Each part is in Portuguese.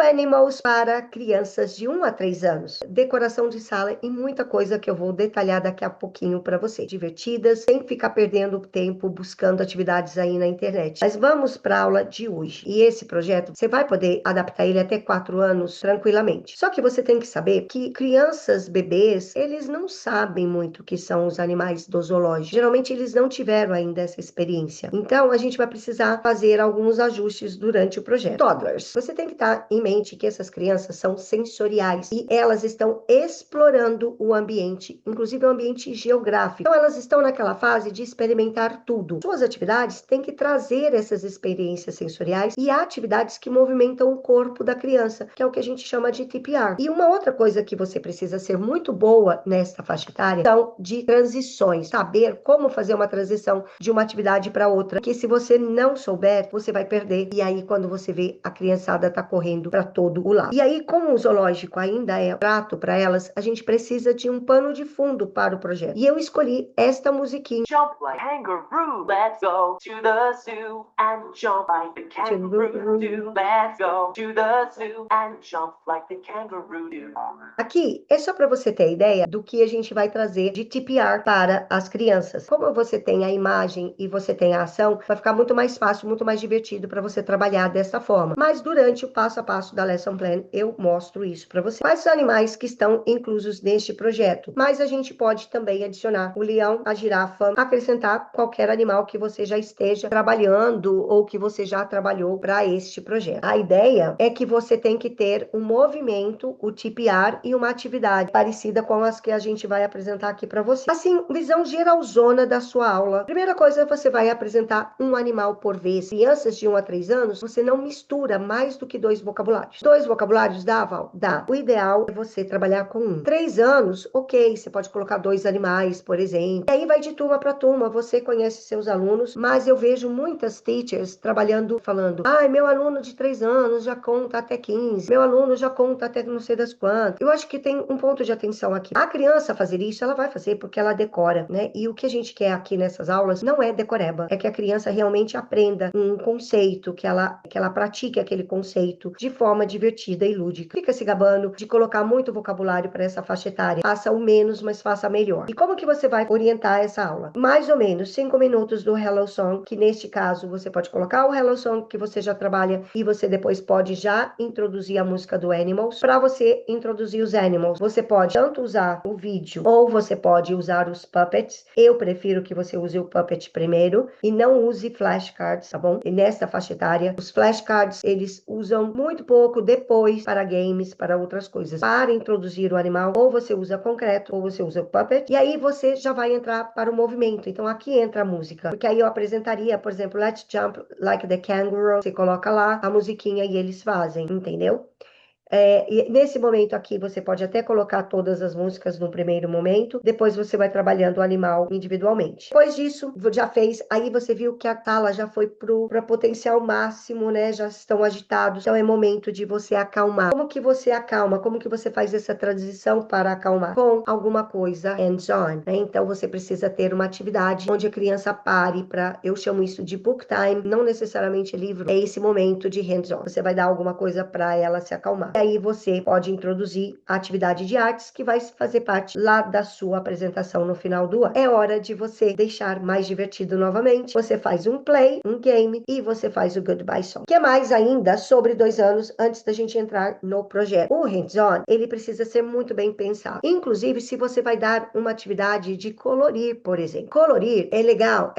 Animals para crianças de 1 a 3 anos. Decoração de sala e muita coisa que eu vou detalhar daqui a pouquinho para você. Divertidas, sem ficar perdendo tempo buscando atividades aí na internet. Mas vamos para a aula de hoje. E esse projeto, você vai poder adaptar ele até 4 anos tranquilamente. Só que você tem que saber que crianças, bebês, eles não sabem muito o que são os animais do zoológico. Geralmente eles não tiveram ainda essa experiência. Então a gente vai precisar fazer alguns ajustes durante o projeto. Toddlers, você tem que estar em mente que essas crianças são sensoriais e elas estão explorando o ambiente, inclusive o ambiente geográfico. Então elas estão naquela fase de experimentar tudo. Suas atividades têm que trazer essas experiências sensoriais e atividades que movimentam o corpo da criança, que é o que a gente chama de TPR. E uma outra coisa que você precisa ser muito boa nesta faixa etária são de transições, saber como fazer uma transição de uma atividade para outra, que se você não souber, você vai perder. E aí quando você vê, a criançada tá correndo para todo o lado. E aí, como o zoológico ainda é prato para elas, a gente precisa de um pano de fundo para o projeto. E eu escolhi esta musiquinha. Jump like kangaroo, let's go to the zoo and jump like the kangaroo do. Let's go to the zoo and jump like the kangaroo do. Aqui é só para você ter ideia do que a gente vai trazer de TPR para as crianças. Como você tem a imagem e você tem a ação, vai ficar muito mais fácil, muito mais divertido para você trabalhar dessa forma. Mas durante o passo a passo da Lesson Plan, eu mostro isso para você. Quais os animais que estão inclusos neste projeto? Mas a gente pode também adicionar o leão, a girafa, acrescentar qualquer animal que você já esteja trabalhando ou que você já trabalhou para este projeto. A ideia é que você tem que ter um movimento, o TPR e uma atividade parecida com as que a gente vai apresentar aqui para você. Assim, visão geralzona da sua aula. Primeira coisa, você vai apresentar um animal por vez. Crianças de 1 a 3 anos, você não mistura mais do que 2 vocabulários. 2 vocabulários dá, Val? Dá. O ideal é você trabalhar com 1. 3 anos, ok, você pode colocar 2 animais, por exemplo. E aí vai de turma para turma, você conhece seus alunos, mas eu vejo muitas teachers trabalhando, falando, ai, meu aluno de 3 anos já conta até 15, meu aluno já conta até não sei das quantas. Eu acho que tem um ponto de atenção aqui. A criança fazer isso, ela vai fazer porque ela decora, né? E o que a gente quer aqui nessas aulas não é decoreba, é que a criança realmente aprenda um conceito, que ela pratique aquele conceito de forma divertida e lúdica. Fica se gabando de colocar muito vocabulário para essa faixa etária. Faça o menos, mas faça melhor. E como que você vai orientar essa aula? Mais ou menos 5 minutos do Hello Song, que neste caso você pode colocar o Hello Song que você já trabalha e você depois pode já introduzir a música do Animals. Para você introduzir os Animals, você pode tanto usar o vídeo ou você pode usar os puppets. Eu prefiro que você use o puppet primeiro e não use flashcards, tá bom? E nesta faixa etária, os flashcards, eles usam muito pouco depois para games, para outras coisas. Para introduzir o animal, ou você usa concreto, ou você usa o puppet, e aí você já vai entrar para o movimento. Então aqui entra a música, porque aí eu apresentaria, por exemplo, Let's Jump Like the Kangaroo. Você coloca lá a musiquinha e eles fazem, entendeu? E nesse momento aqui você pode até colocar todas as músicas no primeiro momento, depois você vai trabalhando o animal individualmente. Depois disso, já fez, aí você viu que a tala já foi para potencial máximo, né? Já estão agitados, então é momento de você acalmar. Como que você acalma? Como que você faz essa transição para acalmar? Com alguma coisa hands-on, né? Então você precisa ter uma atividade onde a criança pare para, eu chamo isso de book time, não necessariamente livro, é esse momento de hands-on. Você vai dar alguma coisa para ela se acalmar. E aí você pode introduzir a atividade de artes que vai fazer parte lá da sua apresentação no final do ano. É hora de você deixar mais divertido novamente. Você faz um play, um game e você faz o Goodbye Song. O que mais ainda sobre 2 anos antes da gente entrar no projeto? O hands-on, ele precisa ser muito bem pensado. Inclusive, se você vai dar uma atividade de colorir, por exemplo. Colorir é legal,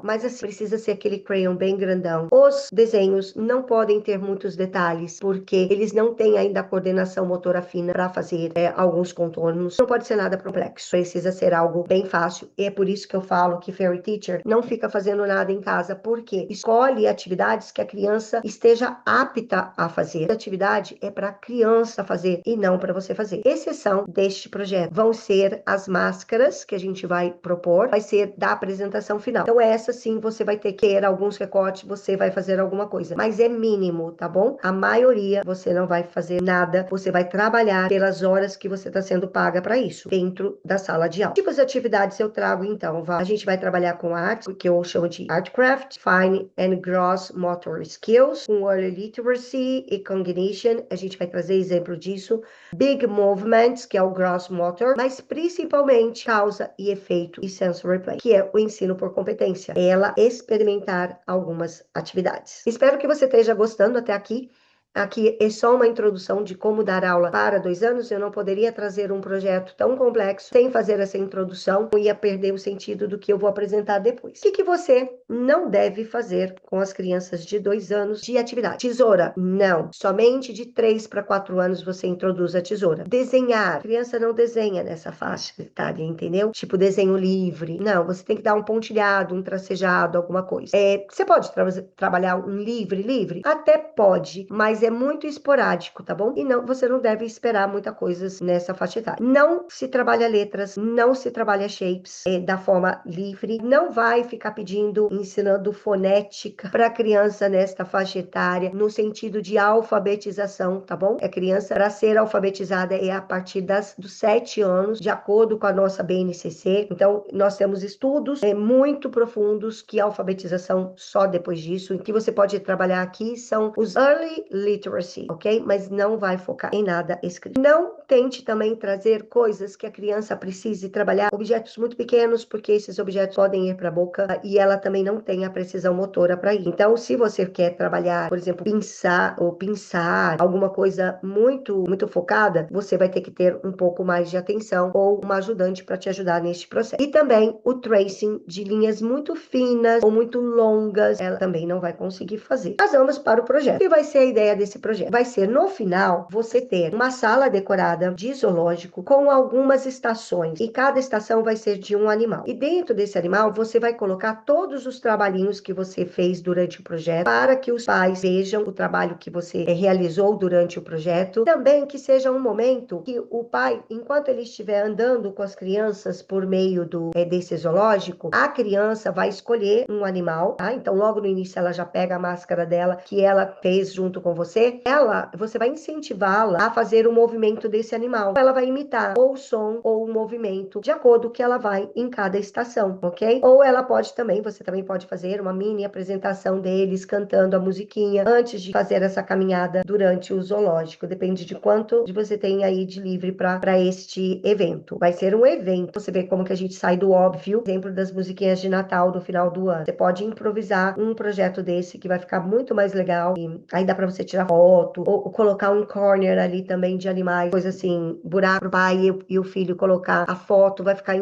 mas assim, precisa ser aquele crayon bem grandão. Os desenhos não podem ter muitos detalhes, porque eles não têm ainda a coordenação motora fina para fazer alguns contornos. Não pode ser nada complexo, precisa ser algo bem fácil. E é por isso que eu falo que Fairy Teacher não fica fazendo nada em casa, porque escolhe atividades que a criança esteja apta a fazer. A atividade é para a criança fazer e não para você fazer. Exceção deste projeto vão ser as máscaras que a gente vai propor, vai ser da apresentação final. Então essa sim você vai ter que ter alguns recortes, você vai fazer alguma coisa, mas é mínimo, tá bom? A maioria você não vai fazer fazer nada, você vai trabalhar pelas horas que você está sendo paga para isso, dentro da sala de aula. Tipos de atividades eu trago então, a gente vai trabalhar com arte, que eu chamo de art craft, fine and gross motor skills, com early literacy e cognition, a gente vai trazer exemplo disso, big movements, que é o gross motor, mas principalmente causa e efeito e sensory play, que é o ensino por competência, ela experimentar algumas atividades. Espero que você esteja gostando até aqui. Aqui é só uma introdução de como dar aula para 2 anos. Eu não poderia trazer um projeto tão complexo sem fazer essa introdução. Eu ia perder o sentido do que eu vou apresentar depois. O que você não deve fazer com as crianças de 2 anos de atividade? Tesoura? Não. Somente de 3 para 4 anos você introduz a tesoura. Desenhar? A criança não desenha nessa faixa etária, entendeu? Tipo desenho livre. Não, você tem que dar um pontilhado, um tracejado, alguma coisa. Você pode trabalhar um livre? Até pode, mas é muito esporádico, tá bom? E não, você não deve esperar muita coisa nessa faixa etária. Não se trabalha letras, não se trabalha shapes da forma livre, não vai ficar ensinando fonética para criança nesta faixa etária, no sentido de alfabetização, tá bom? A criança, para ser alfabetizada, é a partir dos 7 anos, de acordo com a nossa BNCC. Então, nós temos estudos muito profundos que a alfabetização só depois disso. O que você pode trabalhar aqui são os early literacy, ok? Mas não vai focar em nada escrito. Não tente também trazer coisas que a criança precise trabalhar, objetos muito pequenos, porque esses objetos podem ir para a boca e ela também não tem a precisão motora para ir. Então, se você quer trabalhar, por exemplo, pinçar alguma coisa muito focada, você vai ter que ter um pouco mais de atenção ou uma ajudante para te ajudar neste processo. E também o tracing de linhas muito finas ou muito longas, ela também não vai conseguir fazer. Mas vamos para o projeto. E vai ser a ideia desse projeto? Vai ser, no final, você ter uma sala decorada de zoológico com algumas estações. E cada estação vai ser de um animal. E dentro desse animal, você vai colocar todos os trabalhinhos que você fez durante o projeto para que os pais vejam o trabalho que você realizou durante o projeto. Também que seja um momento que o pai, enquanto ele estiver andando com as crianças por meio desse zoológico, a criança vai escolher um animal, tá? Então, logo no início, ela já pega a máscara dela, que ela fez junto com você. Você vai incentivá-la a fazer o movimento desse animal. Ela vai imitar ou o som ou o movimento, de acordo com o que ela vai em cada estação, ok? Ou você também pode fazer uma mini apresentação deles cantando a musiquinha antes de fazer essa caminhada durante o zoológico. Depende de quanto você tem aí de livre para este evento. Vai ser um evento. Você vê como que a gente sai do óbvio, exemplo das musiquinhas de Natal do final do ano. Você pode improvisar um projeto desse que vai ficar muito mais legal. E aí dá para você tirar foto ou colocar um corner ali também de animais, coisa assim, buraco pro pai e o filho colocar a foto, vai ficar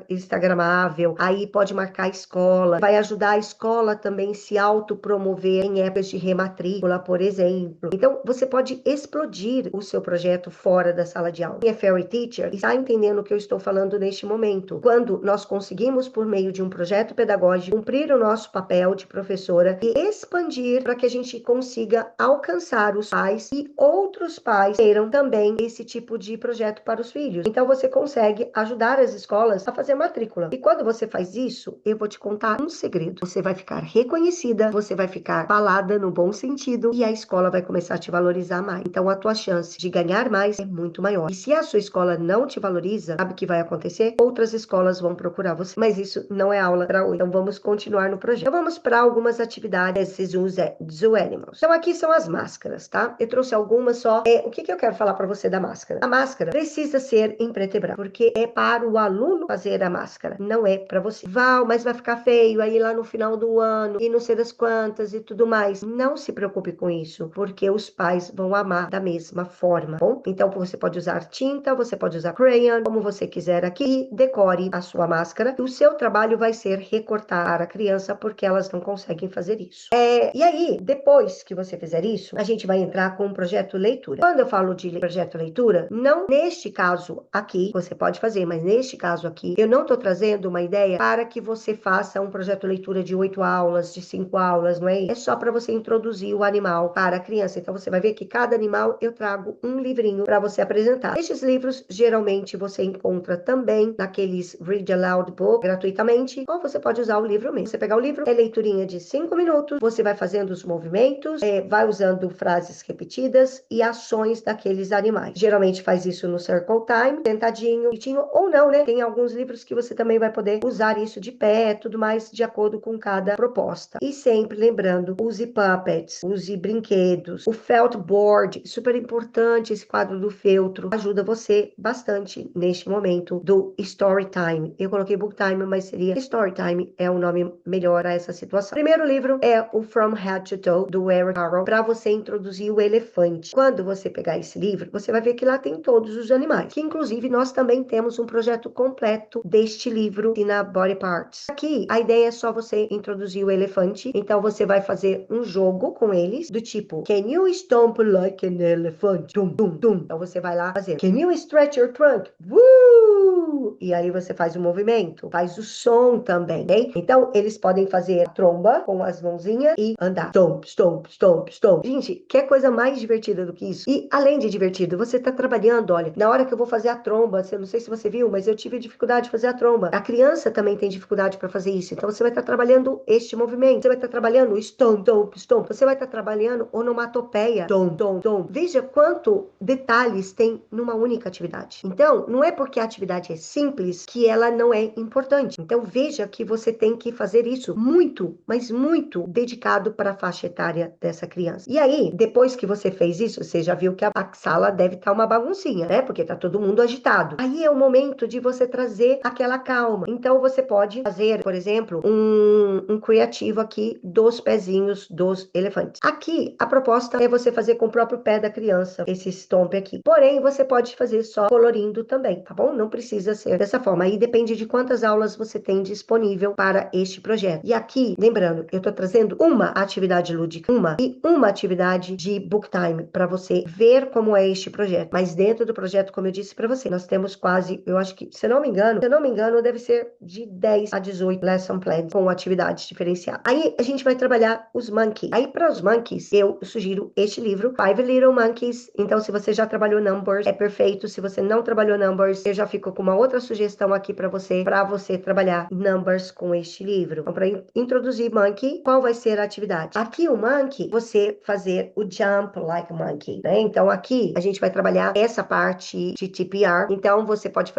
instagramável. Aí pode marcar a escola, vai ajudar a escola também se autopromover em épocas de rematrícula, por exemplo. Então, você pode explodir o seu projeto fora da sala de aula. Quem é Fairy Teacher está entendendo o que eu estou falando neste momento. Quando nós conseguimos, por meio de um projeto pedagógico, cumprir o nosso papel de professora e expandir para que a gente consiga alcançar os pais e outros pais queiram também esse tipo de projeto para os filhos. Então, você consegue ajudar as escolas a fazer matrícula. E quando você faz isso, eu vou te contar um segredo. Você vai ficar reconhecida, você vai ficar falada no bom sentido e a escola vai começar a te valorizar mais. Então, a tua chance de ganhar mais é muito maior. E se a sua escola não te valoriza, sabe o que vai acontecer? Outras escolas vão procurar você. Mas isso não é aula para hoje. Então, vamos continuar no projeto. Então, vamos para algumas atividades desses Zoo Animals. Então, aqui são as máscaras, tá? Eu trouxe algumas só. O que eu quero falar para você da máscara? A máscara precisa ser em preto e branco, porque é para o aluno fazer a máscara, não é para você. Mas vai ficar feio aí lá no final do ano e não sei das quantas e tudo mais. Não se preocupe com isso, porque os pais vão amar da mesma forma, bom? Então, você pode usar tinta, você pode usar crayon, como você quiser aqui, e decore a sua máscara. O seu trabalho vai ser recortar a criança, porque elas não conseguem fazer isso. E aí, depois que você fizer isso, a gente vai entrar com um projeto leitura. Quando eu falo de projeto leitura, não neste caso aqui, você pode fazer, mas neste caso aqui, eu não estou trazendo uma ideia para que você faça um projeto leitura de 8 aulas, de 5 aulas, não é isso? É só para você introduzir o animal para a criança. Então, você vai ver que cada animal eu trago um livrinho para você apresentar. Estes livros, geralmente, você encontra também naqueles Read Aloud Book, gratuitamente, ou você pode usar o livro mesmo. Você pegar o livro, é leiturinha de 5 minutos, você vai fazendo os movimentos, vai usando frases repetidas e ações daqueles animais. Geralmente faz isso no Circle Time, sentadinho, bonitinho, ou não, né? Tem alguns livros que você também vai poder usar isso de pé, tudo mais, de acordo com cada proposta. E sempre lembrando, use puppets, use brinquedos, o felt board, super importante esse quadro do feltro, ajuda você bastante neste momento do story time. Eu coloquei book time, mas seria story time, é o nome melhor a essa situação. O primeiro livro é o From Head to Toe, do Eric Carle, para você introduzir o elefante. Quando você pegar esse livro, você vai ver que lá tem todos os animais, que inclusive nós também temos um projeto completo deste livro na Body Parts. Aqui, a ideia é só você introduzir o elefante, então você vai fazer um jogo com eles, do tipo, Can you stomp like an elephant? Dum, dum, dum. Então você vai lá fazer, Can you stretch your trunk? Woo! E aí você faz o movimento, faz o som também, ok? Então, eles podem fazer a tromba com as mãozinhas e andar. Stomp, stomp, stomp, stomp. Gente, que coisa mais divertida do que isso? E além de divertido, você tá trabalhando, olha, na hora que eu vou fazer a tromba, eu não sei se você viu, mas eu tive dificuldade de fazer a tromba. A criança também tem dificuldade para fazer isso. Então, você vai estar trabalhando este movimento. Você vai estar trabalhando stomp, stomp, stomp. Você vai estar trabalhando onomatopeia. Stomp, stomp, stomp. Veja quanto detalhes tem numa única atividade. Então, não é porque a atividade é simples que ela não é importante. Então, veja que você tem que fazer isso muito, mas muito dedicado para a faixa etária dessa criança. E aí, depois que você fez isso, você já viu que a sala deve estar uma baguncinha, né? Porque tá todo mundo agitado. Aí é o momento de você trazer aquela calma. Então, você pode fazer, por exemplo, um criativo aqui dos pezinhos dos elefantes. Aqui, a proposta é você fazer com o próprio pé da criança, esse stomp aqui. Porém, você pode fazer só colorindo também, tá bom? Não precisa ser dessa forma. Aí depende de quantas aulas você tem disponível para este projeto. E aqui, lembrando, eu tô trazendo uma atividade lúdica, uma atividade de book time para você ver como é este projeto. Mas dentro do projeto, como eu disse para você, nós temos quase, eu acho que, se eu não me engano, deve ser de 10 a 18 lesson plans com atividades diferenciadas. Aí a gente vai trabalhar os monkeys. Aí para os monkeys, eu sugiro este livro, Five Little Monkeys. Então, se você já trabalhou numbers, é perfeito. Se você não trabalhou numbers, eu já fico com uma outra sugestão aqui para você trabalhar numbers com este livro. Então, para introduzir monkey, qual vai ser a atividade? Aqui o monkey, você fazer o jump like monkey, né? Então, aqui a gente vai trabalhar essa parte de TPR. Então, você pode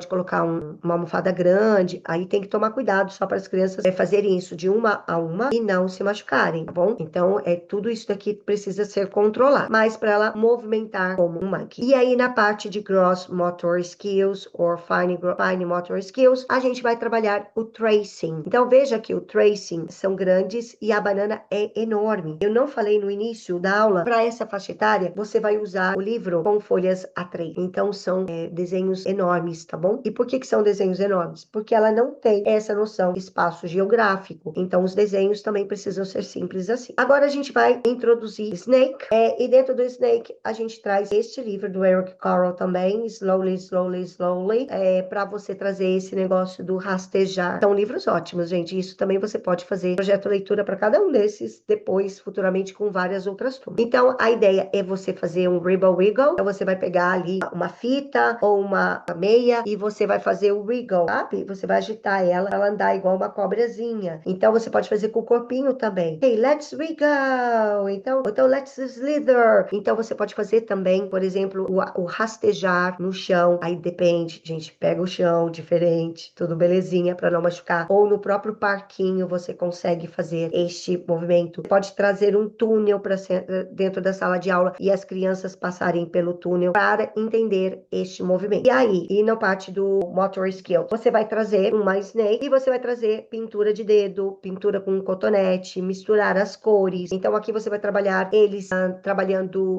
colocar uma almofada grande, aí tem que tomar cuidado só para as crianças fazerem isso de uma a uma e não se machucarem, tá bom? Então, tudo isso daqui precisa ser controlado, mas para ela movimentar como um monkey. E aí, na parte de gross motor skills ou fine motor skills, a gente vai trabalhar o tracing. Então, veja que o tracing são grandes e a banana é enorme. Eu não falei no início da aula, para essa faixa etária, você vai usar o livro com folhas A3. Então, são desenhos enormes, tá bom? E por que são desenhos enormes? Porque ela não tem essa noção de espaço geográfico. Então, os desenhos também precisam ser simples assim. Agora, a gente vai introduzir Snake. E dentro do Snake, a gente traz este livro do Eric Carle também, Slowly, Slowly, Slowly, para você trazer esse negócio do rastejar. São livros ótimos, gente. Isso também você pode fazer projeto leitura para cada um desses, depois, futuramente, com várias outras turmas. Então, a ideia é você fazer um Wiggle Wiggle. Então, você vai pegar ali uma fita ou uma meia e você vai fazer o Wiggle, sabe? Você vai agitar ela para ela andar igual uma cobrazinha. Então, você pode fazer com o corpinho também. Hey, let's wiggle! Então let's slither! Então, você pode fazer também, por exemplo, o rastejar no chão. Aí depende, gente, pega o chão diferente, tudo belezinha para não machucar. Ou no próprio parquinho você consegue fazer este movimento. Pode trazer um túnel para dentro da sala de aula e as crianças passarem pelo túnel para entender este movimento. E aí, e na parte do motor skill, você vai trazer uma snake e você vai trazer pintura de dedo, pintura com cotonete, misturar as cores. Então aqui você vai trabalhar eles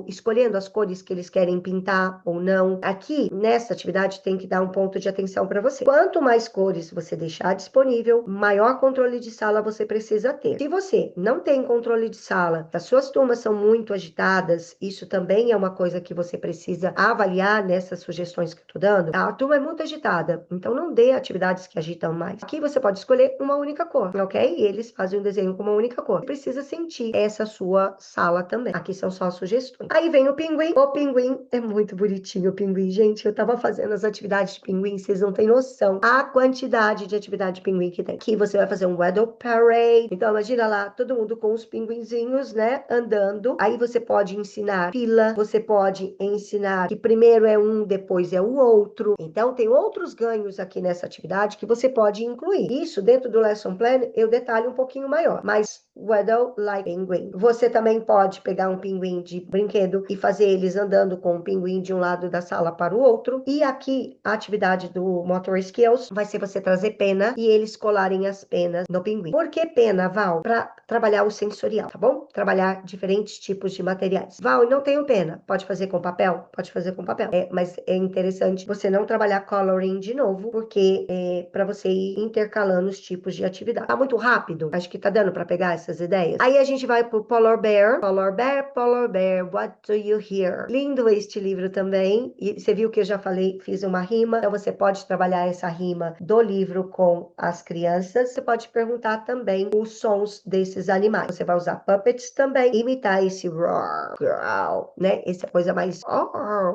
escolhendo as cores que eles querem pintar ou não. Aqui, nessa atividade, tem que dar um ponto de atenção para você. Quanto mais cores você deixar disponível, maior controle de sala você precisa ter. Se você não tem controle de sala, as suas turmas são muito agitadas, isso também é uma coisa que você precisa avaliar nessas sugestões que eu tô dando. A turma é muito agitada, então não dê atividades que agitam mais. Aqui você pode escolher uma única cor, ok? E eles fazem um desenho com uma única cor. Você precisa sentir essa sua sala também. Aqui são só sugestões. Aí vem o pinguim. O pinguim é muito bonitinho, o pinguim. Gente, eu tava fazendo as atividades de pinguim, vocês não têm noção a quantidade de atividade de pinguim que tem. Aqui você vai fazer um weather parade. Então, imagina lá, todo mundo com os pinguinzinhos, né, andando. Aí você pode ensinar fila, você pode ensinar que primeiro é um, depois é o outro. Então, tem outros ganhos aqui nessa atividade que você pode incluir. Isso, dentro do lesson plan, eu detalho um pouquinho maior. Mas, weather like penguin. Você também pode pegar um pinguim de brinquedo e fazer eles andando com um pinguim de um lado da sala para o outro. E aqui, a atividade do Motor Skills vai ser você trazer pena e eles colarem as penas no pinguim. Por que pena, Val? Para trabalhar o sensorial, tá bom? Trabalhar diferentes tipos de materiais. Val, eu não tenho pena. Pode fazer com papel? Pode fazer com papel. Mas é interessante você não trabalhar coloring de novo, porque é para você ir intercalando os tipos de atividade. Tá muito rápido? Acho que tá dando para pegar essas ideias. Aí a gente vai pro Polar Bear. Polar Bear, Polar Bear, what do you hear? Lindo este livro também. E você viu que eu já falei, fiz uma rima. Então você pode trabalhar essa rima do livro com as crianças. Você pode perguntar também os sons desses animais. Você vai usar puppets também, imitar esse roar, growl, né? Essa coisa mais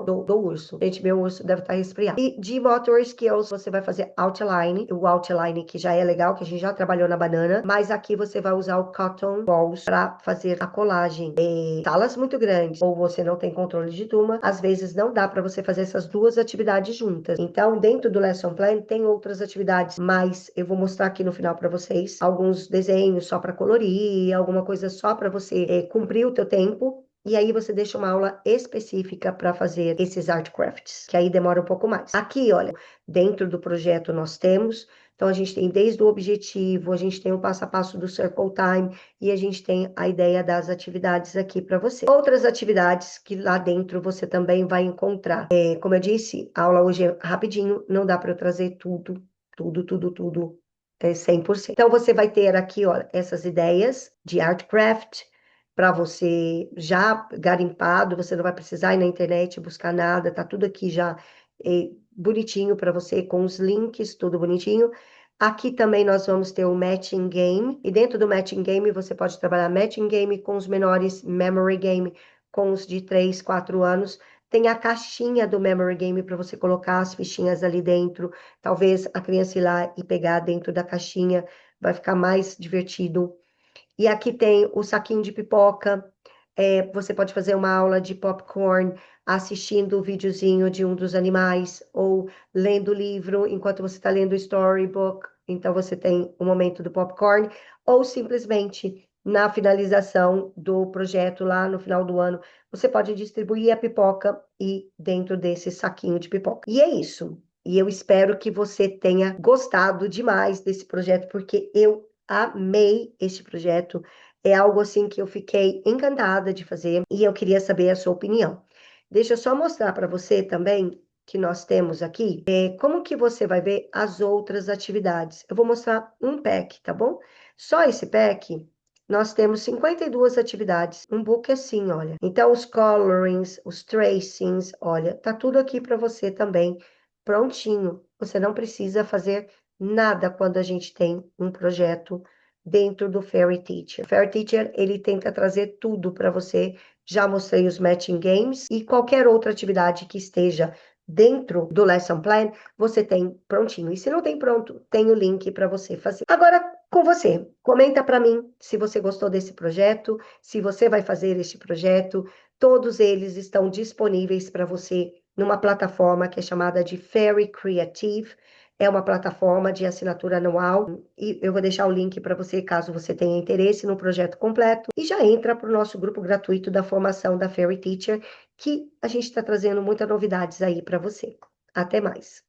do urso. Gente, meu urso deve estar resfriado. E de motor skills, você vai fazer outline. O outline que já é legal, que a gente já trabalhou na banana. Mas aqui você vai usar o cotton balls para fazer a colagem. Salas muito grandes, ou você não tem controle de turma, às vezes não dá para você fazer essas duas atividades juntas. Então, dentro do lesson plan, tem outras atividades, mas eu vou mostrar aqui no final para vocês alguns desenhos só para colorir, alguma coisa só para você cumprir o teu tempo. E aí você deixa uma aula específica para fazer esses art crafts, que aí demora um pouco mais. Aqui, olha, dentro do projeto nós temos, então a gente tem desde o objetivo, a gente tem o passo a passo do Circle Time e a gente tem a ideia das atividades aqui para você. Outras atividades que lá dentro você também vai encontrar. Como eu disse, a aula hoje é rapidinho, não dá para eu trazer tudo 100%. Então você vai ter aqui, ó, essas ideias de art craft, para você já garimpado, você não vai precisar ir na internet buscar nada, tá tudo aqui já bonitinho para você, com os links, tudo bonitinho. Aqui também nós vamos ter o Matching Game, e dentro do Matching Game você pode trabalhar Matching Game com os menores, Memory Game com os de 3, 4 anos. Tem a caixinha do Memory Game para você colocar as fichinhas ali dentro, talvez a criança ir lá e pegar dentro da caixinha, vai ficar mais divertido. E aqui tem o saquinho de pipoca. Você pode fazer uma aula de popcorn assistindo o videozinho de um dos animais ou lendo o livro enquanto você está lendo o storybook. Então você tem o momento do popcorn ou simplesmente na finalização do projeto lá no final do ano, você pode distribuir a pipoca e dentro desse saquinho de pipoca. E é isso. E eu espero que você tenha gostado demais desse projeto, porque eu amei este projeto. É algo assim que eu fiquei encantada de fazer e eu queria saber a sua opinião. Deixa eu só mostrar para você também que nós temos aqui, como que você vai ver as outras atividades. Eu vou mostrar um pack, tá bom? Só esse pack, nós temos 52 atividades, um book assim, olha. Então, os colorings, os tracings, olha, tá tudo aqui para você também, prontinho. Você não precisa fazer nada quando a gente tem um projeto dentro do Fairy Teacher. O Fairy Teacher, ele tenta trazer tudo para você. Já mostrei os matching games e qualquer outra atividade que esteja dentro do lesson plan, você tem prontinho. E se não tem pronto, tem o link para você fazer. Agora, com você, comenta para mim se você gostou desse projeto, se você vai fazer este projeto. Todos eles estão disponíveis para você numa plataforma que é chamada de Fairy Creative. É uma plataforma de assinatura anual e eu vou deixar o link para você caso você tenha interesse no projeto completo e já entra para o nosso grupo gratuito da formação da Fairy Teacher, que a gente está trazendo muitas novidades aí para você. Até mais!